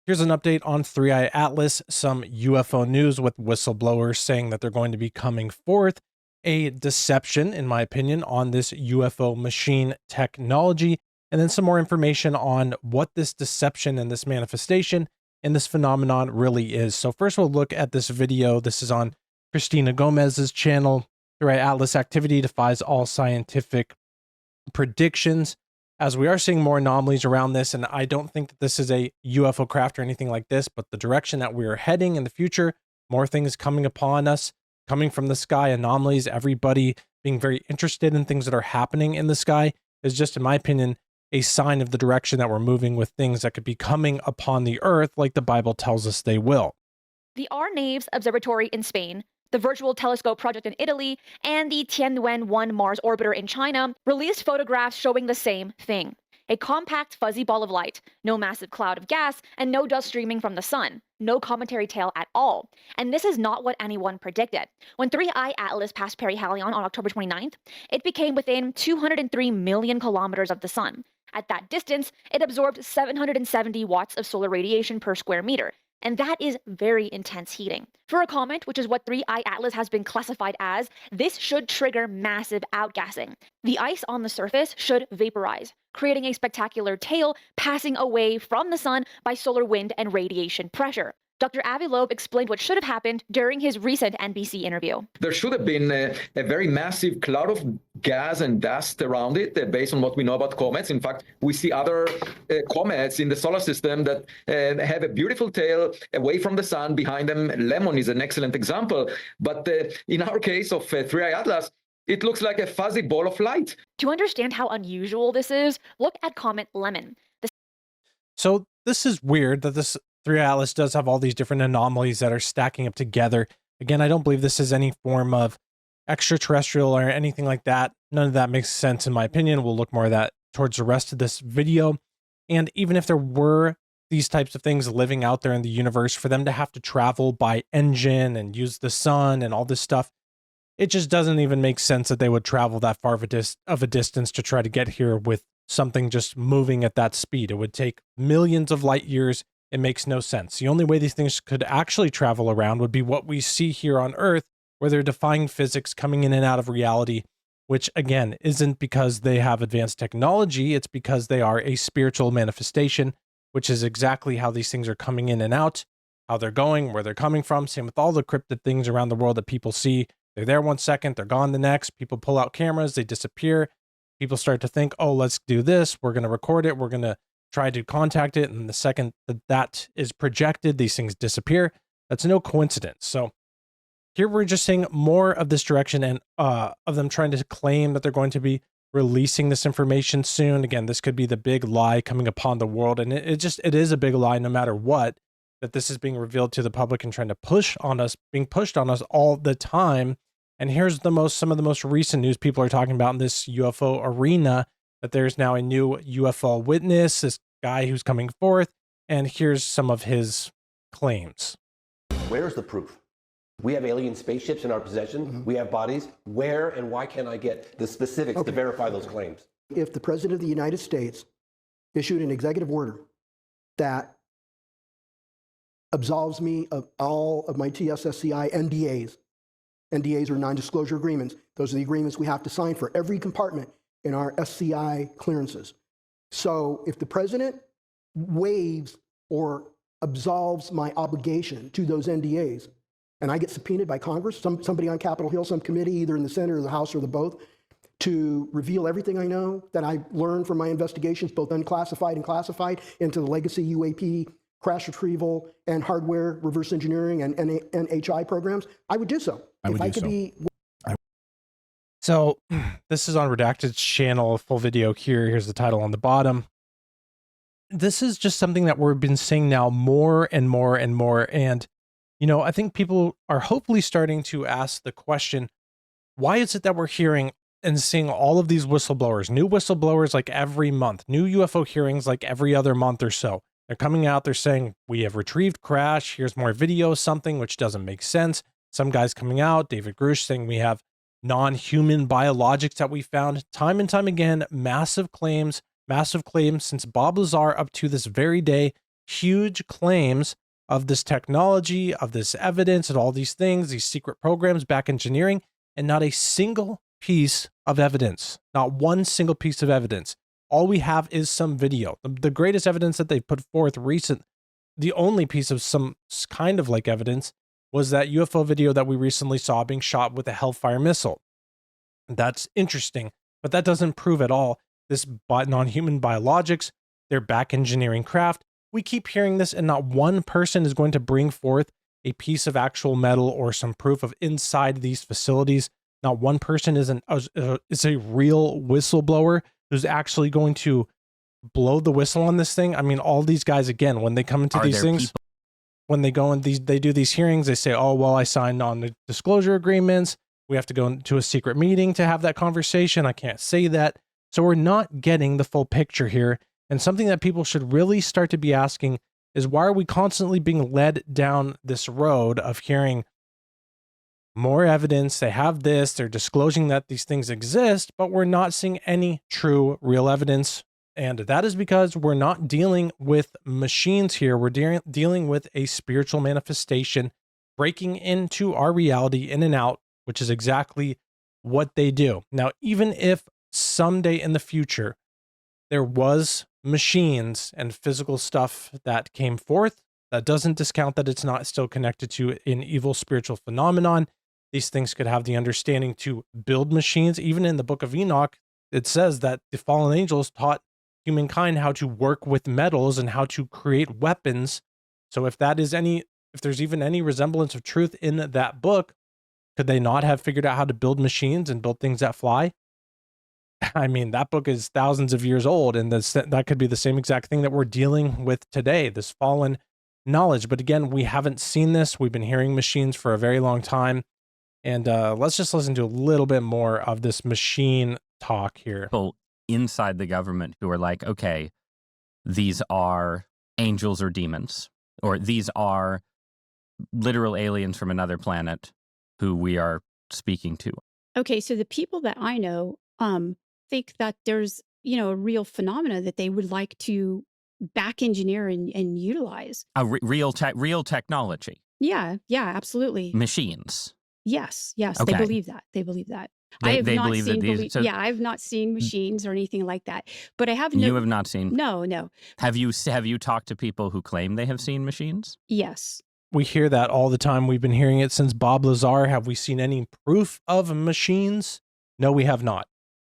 Here's an update on 3i Atlas, some UFO news with whistleblowers saying that they're going to be coming forth. A deception, in my opinion, on this UFO machine technology, and then some more information on what this deception and this manifestation and this phenomenon really is. So first we'll look at this video. This is on Christina Gomez's channel. 3i Atlas activity defies all scientific predictions, as we are seeing more anomalies around this. And I don't think that this is a UFO craft or anything like this, but the direction that we are heading in the future, more things coming upon us, coming from the sky, anomalies, everybody being very interested in things that are happening in the sky is just, in my opinion, a sign of the direction that we're moving with things that could be coming upon the Earth like the Bible tells us they will. The R-Naves Observatory in Spain, the Virtual Telescope Project in Italy, and the Tianwen-1 Mars Orbiter in China released photographs showing the same thing. A compact, fuzzy ball of light, no massive cloud of gas, and no dust streaming from the sun. No cometary tail at all. And this is not what anyone predicted. When 3i Atlas passed perihelion on October 29th, it became within 203 million kilometers of the sun. At that distance, it absorbed 770 watts of solar radiation per square meter. And that is very intense heating. For a comet, which is what 3i Atlas has been classified as, this should trigger massive outgassing. The ice on the surface should vaporize, creating a spectacular tail passing away from the sun by solar wind and radiation pressure. Dr. Avi Loeb explained what should have happened during his recent NBC interview. There should have been a very massive cloud of gas and dust around it, based on what we know about comets. In fact, we see other comets in the solar system that have a beautiful tail away from the sun behind them. Lemon is an excellent example. But in our case of 3i Atlas, it looks like a fuzzy ball of light. To understand how unusual this is, look at Comet Lemon. So this is weird that this 3i Atlas does have all these different anomalies that are stacking up together. Again, I don't believe this is any form of extraterrestrial or anything like that. None of that makes sense in my opinion. We'll look more at that towards the rest of this video. And even if there were these types of things living out there in the universe, for them to have to travel by engine and use the sun and all this stuff, it just doesn't even make sense that they would travel that far of a distance to try to get here with something just moving at that speed. It would take millions of light years. It makes no sense. The only way these things could actually travel around would be what we see here on Earth, where they're defying physics, coming in and out of reality, which again, isn't because they have advanced technology. It's because they are a spiritual manifestation, which is exactly how these things are coming in and out, how they're going, where they're coming from. Same with all the cryptid things around the world that people see. They're there one second, they're gone the next. People pull out cameras, they disappear. People start to think, oh, let's do this. We're going to record it. We're going to try to contact it. And the second that that is projected, these things disappear. That's no coincidence. So here we're just seeing more of this direction and of them trying to claim that they're going to be releasing this information soon. Again, this could be the big lie coming upon the world. And it is a big lie no matter what, that this is being revealed to the public and trying to push on us, being pushed on us all the time. And here's some of the most recent news people are talking about in this UFO arena, that there's now a new UFO witness, this guy who's coming forth, and here's some of his claims. Where's the proof? We have alien spaceships in our possession. Mm-hmm. We have bodies. Where and why can't I get the specifics to verify those claims? If the President of the United States issued an executive order that absolves me of all of my TSSCI NDAs, NDAs are non-disclosure agreements. Those are the agreements we have to sign for every compartment in our SCI clearances. So if the president waives or absolves my obligation to those NDAs, and I get subpoenaed by Congress, somebody on Capitol Hill, some committee, either in the Senate or the House or the both, to reveal everything I know that I learned from my investigations, both unclassified and classified, into the legacy UAP, crash retrieval, and hardware reverse engineering and NHI programs, I would do so. So this is on Redacted's channel, a full video here. Here's the title on the bottom. This is just something that we've been seeing now more and more and more. And, you know, I think people are hopefully starting to ask the question, why is it that we're hearing and seeing all of these whistleblowers, new whistleblowers like every month, new UFO hearings like every other month or so? They're coming out, they're saying, we have retrieved crash, here's more video, something which doesn't make sense. Some guys coming out, David Grush, saying we have non-human biologics that we found. Time and time again, massive claims since Bob Lazar up to this very day. huge claims of this technology, of this evidence, and all these things, these secret programs, back engineering, and not a single piece of evidence, not one single piece of evidence. All we have is some video. The greatest evidence that they put forth the only piece of some kind of like evidence was that UFO video that we recently saw being shot with a Hellfire missile. That's interesting, but that doesn't prove at all this non-human biologics, their back engineering craft. We keep hearing this, and not one person is going to bring forth a piece of actual metal or some proof of inside these facilities. Not one person is a real whistleblower who's actually going to blow the whistle on this thing. I mean, all these guys, again, when they come into these things, when they go and they do these hearings, they say, oh, well, I signed non-disclosure agreements. We have to go into a secret meeting to have that conversation. I can't say that. So we're not getting the full picture here. And something that people should really start to be asking is, why are we constantly being led down this road of hearing more evidence? They have this, they're disclosing that these things exist, but we're not seeing any true, real evidence. And that is because we're not dealing with machines here. We're dealing with a spiritual manifestation breaking into our reality in and out, which is exactly what they do. Now, even if someday in the future there was machines and physical stuff that came forth, that doesn't discount that it's not still connected to an evil spiritual phenomenon. These things could have the understanding to build machines. Even in the book of Enoch, it says that the fallen angels taught humankind how to work with metals and how to create weapons. So if there's even any resemblance of truth in that book, could they not have figured out how to build machines and build things that fly? I mean, that book is thousands of years old, and that could be the same exact thing that we're dealing with today, this fallen knowledge. But again, we haven't seen this. We've been hearing machines for a very long time. And let's just listen to a little bit more of this machine talk here. People inside the government who are like, okay, these are angels or demons, or these are literal aliens from another planet who we are speaking to. Okay, so the people that I know think that there's, a real phenomena that they would like to back engineer and utilize. Real technology. Yeah, absolutely. Machines. Yes, Okay. they believe that. They believe that. They believe that these. I've not seen machines or anything like that. But I have You have not seen. No. Have you talked to people who claim they have seen machines? Yes. We hear that all the time. We've been hearing it since Bob Lazar. Have we seen any proof of machines? No, we have not.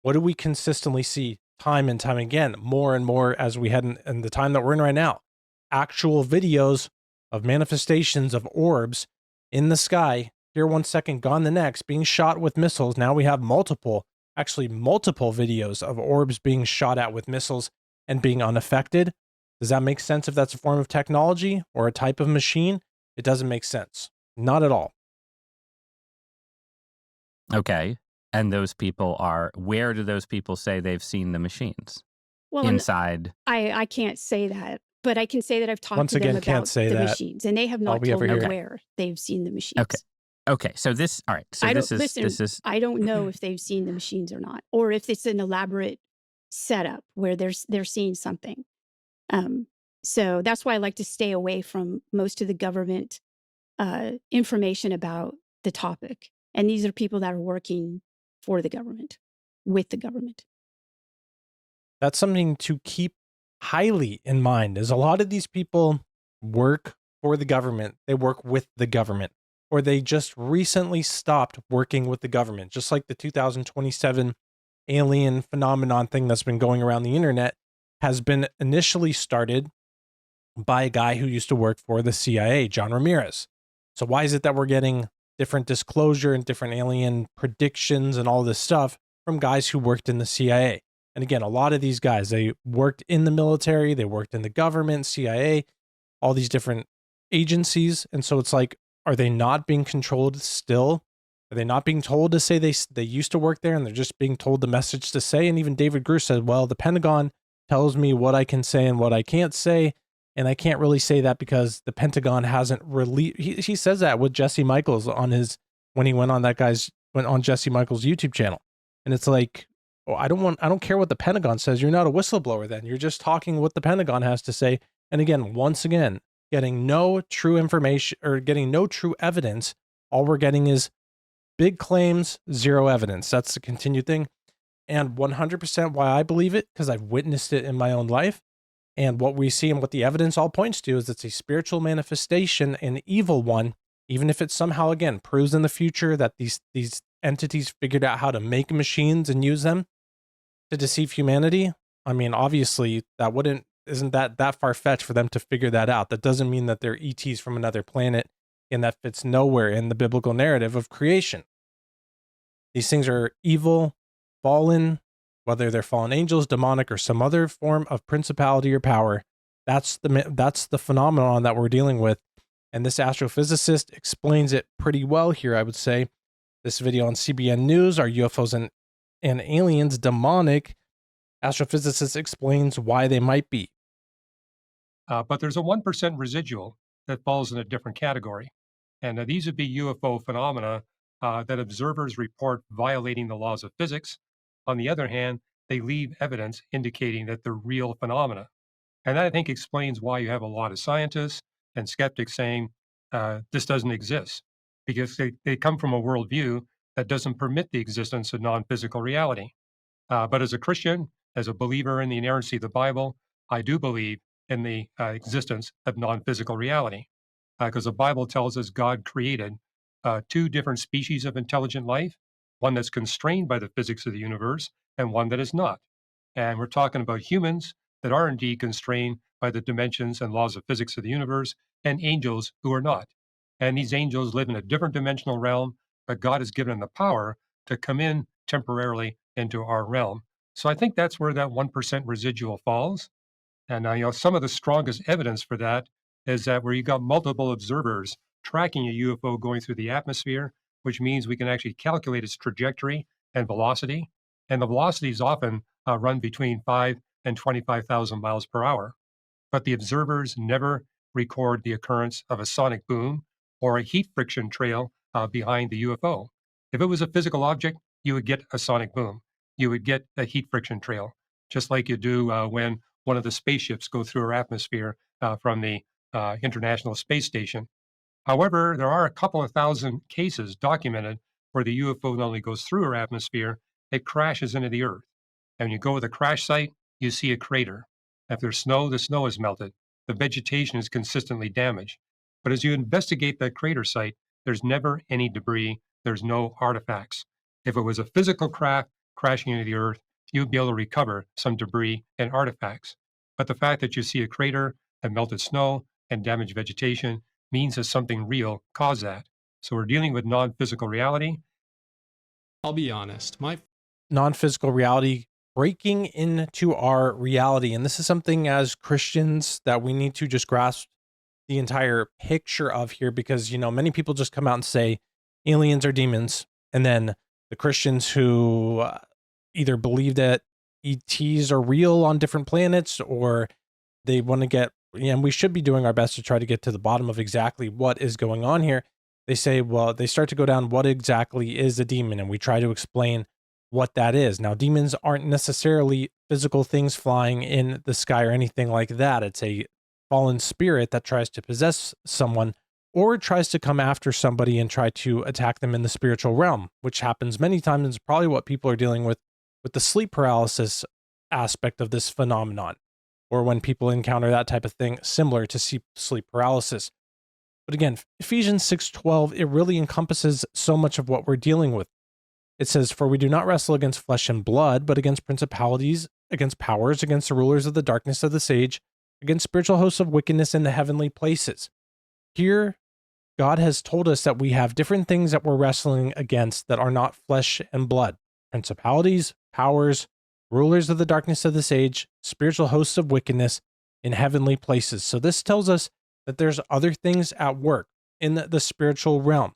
What do we consistently see time and time again, more and more as we head in the time that we're in right now? Actual videos of manifestations of orbs in the sky, here 1 second, gone the next, being shot with missiles. Now we have multiple videos of orbs being shot at with missiles and being unaffected. Does that make sense if that's a form of technology or a type of machine? It doesn't make sense. Not at all. Okay. And those people where do those people say they've seen the machines? Well, inside. I can't say that, but I can say that I've talked Once to them again, about can't say the that. machines, and they have not All we told ever me hear. where they've seen the machines. Okay. So this, all right. So I this don't is, listen. I don't know if they've seen the machines or not, or if it's an elaborate setup where they're seeing something. So that's why I like to stay away from most of the government information about the topic. And these are people that are working for the government, with the government. That's something to keep highly in mind, is a lot of these people work for the government. They work with the government, or they just recently stopped working with the government, just like the 2027 alien phenomenon thing that's been going around the internet has been initially started by a guy who used to work for the CIA, John Ramirez. So why is it that we're getting different disclosure and different alien predictions and all this stuff from guys who worked in the CIA? And again, a lot of these guys, they worked in the military, they worked in the government, CIA, all these different agencies. And so it's like, are they not being controlled still? Are they not being told to say they used to work there and they're just being told the message to say? And even David Grush said, well, the Pentagon tells me what I can say and what I can't say. And I can't really say that because the Pentagon hasn't released. He says that with Jesse Michaels when he went on Jesse Michaels' YouTube channel. And it's like, oh, I don't care what the Pentagon says. You're not a whistleblower then. You're just talking what the Pentagon has to say. And again, once again, getting no true information or getting no true evidence. All we're getting is big claims, zero evidence. That's the continued thing. And 100% why I believe it, because I've witnessed it in my own life. And what we see and what the evidence all points to is it's a spiritual manifestation, an evil one, even if it somehow, again, proves in the future that these entities figured out how to make machines and use them to deceive humanity. I mean, obviously, isn't that far-fetched for them to figure that out. That doesn't mean that they're ETs from another planet, and that fits nowhere in the biblical narrative of creation. These things are evil, fallen, whether they're fallen angels, demonic, or some other form of principality or power. That's the phenomenon that we're dealing with. And this astrophysicist explains it pretty well here, I would say. This video on CBN News, Are UFOs and Aliens Demonic? Astrophysicist explains why they might be. But there's a 1% residual that falls in a different category. And these would be UFO phenomena that observers report violating the laws of physics. On the other hand, they leave evidence indicating that they're real phenomena. And that, I think, explains why you have a lot of scientists and skeptics saying this doesn't exist, because they come from a worldview that doesn't permit the existence of non-physical reality. But as a Christian, as a believer in the inerrancy of the Bible, I do believe in the existence of non-physical reality, because the Bible tells us God created two different species of intelligent life, one that's constrained by the physics of the universe and one that is not. And we're talking about humans that are indeed constrained by the dimensions and laws of physics of the universe, and angels who are not. And these angels live in a different dimensional realm, but God has given them the power to come in temporarily into our realm. So I think that's where that 1% residual falls. And some of the strongest evidence for that is that where you got multiple observers tracking a UFO going through the atmosphere, which means we can actually calculate its trajectory and velocity. And the velocities often run between 5 and 25,000 miles per hour. But the observers never record the occurrence of a sonic boom or a heat friction trail behind the UFO. If it was a physical object, you would get a sonic boom. You would get a heat friction trail, just like you do when one of the spaceships go through our atmosphere from the International Space Station. However, there are a couple of thousand cases documented where the UFO not only goes through our atmosphere, it crashes into the Earth. And when you go to the crash site, you see a crater. If there's snow, the snow is melted. The vegetation is consistently damaged. But as you investigate that crater site, there's never any debris. There's no artifacts. If it was a physical craft crashing into the Earth, you'd be able to recover some debris and artifacts. But the fact that you see a crater and melted snow and damaged vegetation means that something real caused that. So we're dealing with non-physical reality. I'll be honest, my Non-physical reality breaking into our reality. And this is something as Christians that we need to just grasp the entire picture of here, because, many people just come out and say aliens are demons. And then the Christians who either believe that ETs are real on different planets, or they want to get, and we should be doing our best to try to get to the bottom of exactly what is going on here. They say, well, they start to go down what exactly is a demon, and we try to explain what that is. Now, demons aren't necessarily physical things flying in the sky or anything like that. It's a fallen spirit that tries to possess someone or tries to come after somebody and try to attack them in the spiritual realm, which happens many times. It's probably what people are dealing with the sleep paralysis aspect of this phenomenon, or when people encounter that type of thing similar to sleep paralysis. But again, Ephesians 6:12, it really encompasses so much of what we're dealing with. It says, "For we do not wrestle against flesh and blood, but against principalities, against powers, against the rulers of the darkness of this age, against spiritual hosts of wickedness in the heavenly places." Here, God has told us that we have different things that we're wrestling against that are not flesh and blood. Principalities, powers, rulers of the darkness of this age, spiritual hosts of wickedness in heavenly places. So this tells us that there's other things at work in the spiritual realm,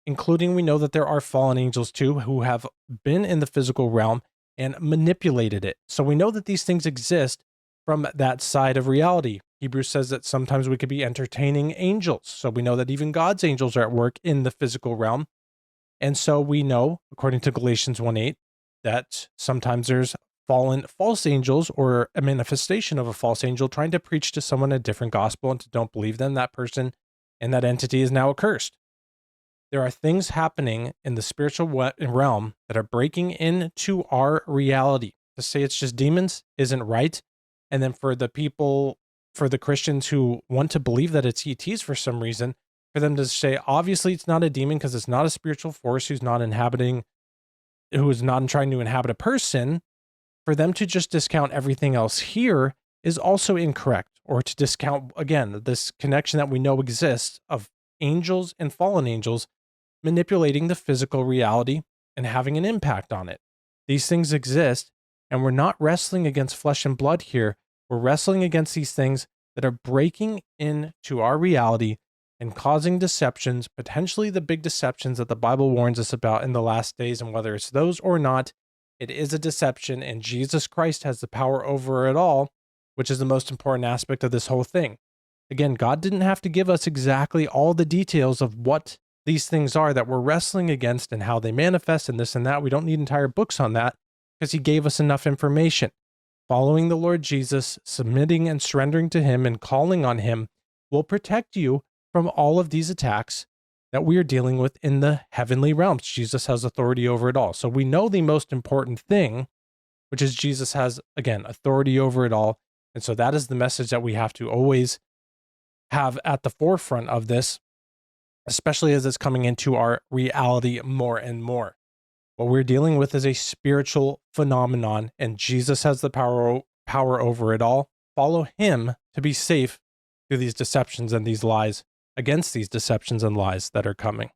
including we know that there are fallen angels too who have been in the physical realm and manipulated it. So we know that these things exist from that side of reality. Hebrews says that sometimes we could be entertaining angels. So we know that even God's angels are at work in the physical realm. And so we know, according to Galatians 1:8, that sometimes there's fallen false angels or a manifestation of a false angel trying to preach to someone a different gospel and to don't believe them, that person and that entity is now accursed. There are things happening in the spiritual realm that are breaking into our reality. To say it's just demons isn't right. And then for the people, for the Christians who want to believe that it's ETs for some reason, for them to say, obviously it's not a demon because it's not a spiritual force who is not trying to inhabit a person, for them to just discount everything else here is also incorrect. Or to discount, again, this connection that we know exists of angels and fallen angels manipulating the physical reality and having an impact on it. These things exist, and we're not wrestling against flesh and blood here. We're wrestling against these things that are breaking into our reality and causing deceptions, potentially the big deceptions that the Bible warns us about in the last days. And whether it's those or not, it is a deception, and Jesus Christ has the power over it all, which is the most important aspect of this whole thing. Again, God didn't have to give us exactly all the details of what these things are that we're wrestling against and how they manifest and this and that. We don't need entire books on that because he gave us enough information. Following the Lord Jesus, submitting and surrendering to him and calling on him will protect you from all of these attacks that we are dealing with in the heavenly realms. Jesus has authority over it all. So we know the most important thing, which is Jesus has, again, authority over it all. And so that is the message that we have to always have at the forefront of this, especially as it's coming into our reality more and more. What we're dealing with is a spiritual phenomenon, and Jesus has the power over it all. Follow him to be safe through these deceptions and these lies, against these deceptions and lies that are coming.